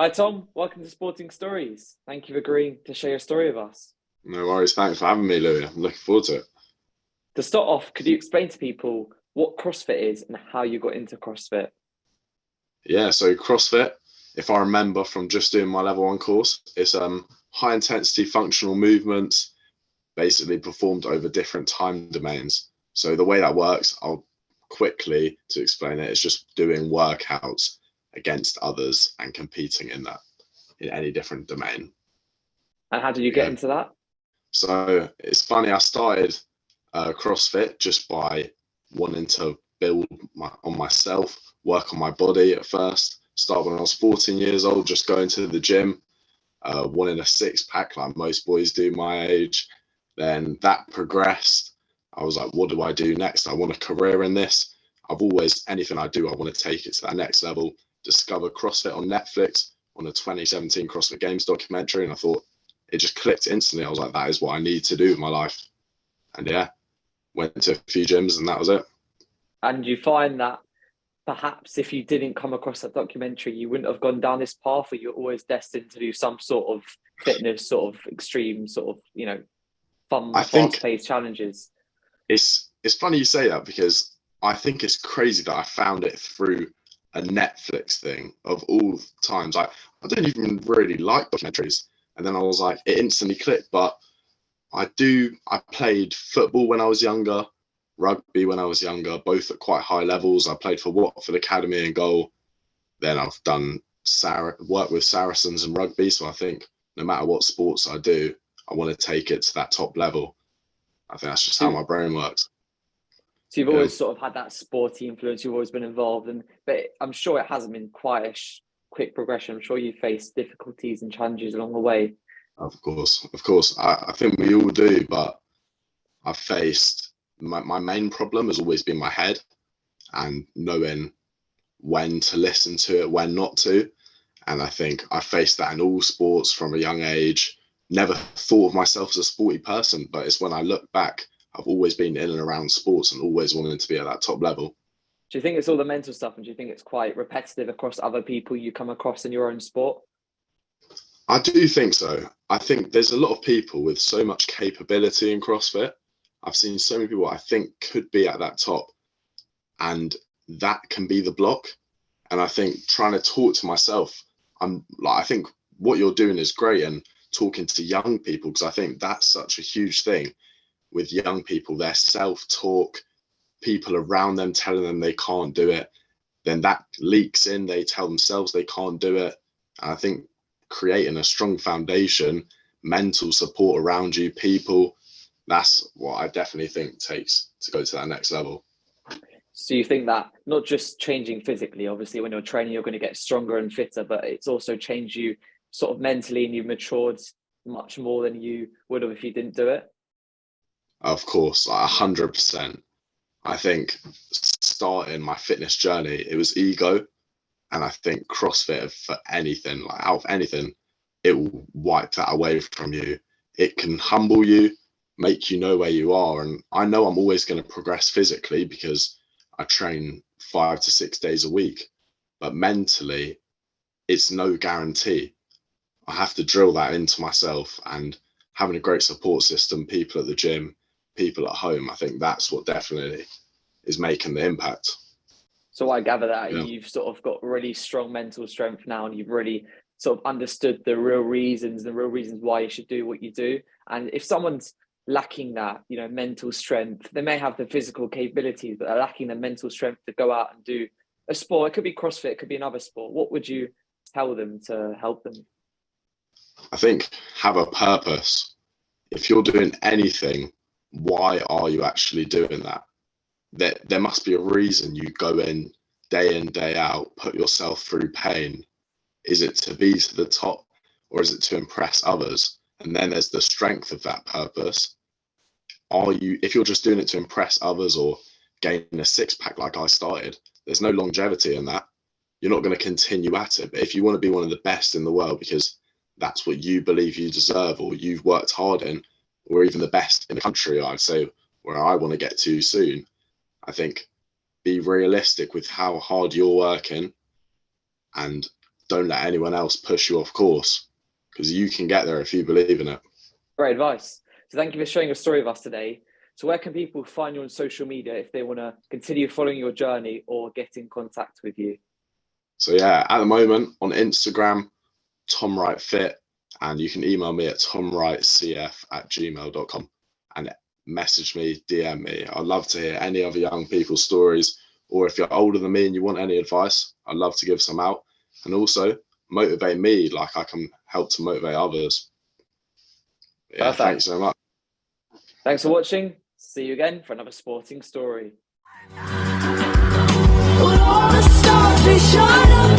Hi, Tom. Welcome to Sporting Stories. Thank you for agreeing to share your story with us. No worries. Thanks for having me, Louis. I'm looking forward to it. To start off, could you explain to people what CrossFit is and how you got into CrossFit? Yeah, so CrossFit, if I remember from just doing my level one course, it's high intensity functional movements basically performed over different time domains. So the way that works, I'll quickly to explain it, it's just doing workouts against others and competing in that in any different domain. And how did you get Yeah. into that? So it's funny, I started CrossFit just by wanting to on myself, work on my body at first. Start when I was 14 years old, just going to the gym, wanting a six pack like most boys do my age. Then that progressed. I was like, what do I do next? I want a career in this. I've always, anything I do, I want to take it to that next level. Discover CrossFit on Netflix on a 2017 CrossFit Games documentary. And I thought it just clicked instantly. I was like, that is what I need to do in my life. And yeah, went to a few gyms and that was it. And you find that perhaps if you didn't come across that documentary, you wouldn't have gone down this path, or you're always destined to do some sort of fitness, sort of extreme, sort of, fun, I think fast-paced challenges. it's funny you say that because I think it's crazy that I found it through a Netflix thing of all times. I don't even really like documentaries. And then I was like, it instantly clicked. But I played football when I was younger, rugby when I was younger, both at quite high levels. I played for Watford Academy and goal. Then I've done work with Saracens and rugby. So I think no matter what sports I do, I want to take it to that top level. I think that's just how So, my brain works. so you've Yeah, always sort of had that sporty influence. You've always been involved, but I'm sure it hasn't been quite a quick progression. I'm sure you faced difficulties and challenges along the way. of course, of course. I think we all do, but I've faced my main problem has always been my head and knowing when to listen to it, when not to. And I think I faced that in all sports from a young age. Never thought of myself as a sporty person, but it's when I look back, I've always been in and around sports and always wanted to be at that top level. Do you think it's all the mental stuff, and do you think it's quite repetitive across other people you come across in your own sport? I do think so. I think there's a lot of people with so much capability in CrossFit. I've seen so many people I think could be at that top, and that can be the block. And I think trying to talk to myself, I think what you're doing is great, and talking to young people, because I think that's such a huge thing with young people, their self-talk, people around them telling them they can't do it, then that leaks in, they tell themselves they can't do it. And I think creating a strong foundation, mental support around you, people, that's what I definitely think takes to go to that next level. So you think that not just changing physically, obviously when you're training, you're going to get stronger and fitter, but it's also changed you sort of mentally, and you've matured much more than you would have if you didn't do it. Of course, like 100%. I think starting my fitness journey, it was ego. And I think CrossFit, for anything, like out of anything, it will wipe that away from you. It can humble you, make you know where you are. And I know I'm always going to progress physically because I train 5 to 6 days a week. But mentally, it's no guarantee. I have to drill that into myself, and having a great support system, people at the gym, people at home, I think that's what definitely is making the impact. So I gather that Yeah. you've sort of got really strong mental strength now, and you've really sort of understood the real reasons why you should do what you do. And if someone's lacking that, mental strength, they may have the physical capabilities, but they're lacking the mental strength to go out and do a sport. It could be CrossFit, it could be another sport. What would you tell them to help them? I think have a purpose. If you're doing anything, why are you actually doing that? There must be a reason you go in, day out, put yourself through pain. Is it to be to the top, or is it to impress others? And then there's the strength of that purpose. If you're just doing it to impress others or gain a six pack like I started, there's no longevity in that. You're not going to continue at it. But if you want to be one of the best in the world because that's what you believe you deserve or you've worked hard in, or even the best in the country, I'd say, where I want to get to soon, I think be realistic with how hard you're working and don't let anyone else push you off course, because you can get there if you believe in it. Great advice. So thank you for sharing your story with us today. So where can people find you on social media if they want to continue following your journey or get in contact with you? So yeah, at the moment on Instagram, Tom Wright Fit, and you can email me at tomwrightcf@gmail.com and message me, DM me. I'd love to hear any other young people's stories, or if you're older than me and you want any advice, I'd love to give some out, and also motivate me like I can help to motivate others. Yeah, Perfect. thanks so much. Thanks for watching. See you again for another sporting story. All the stars, they shine up.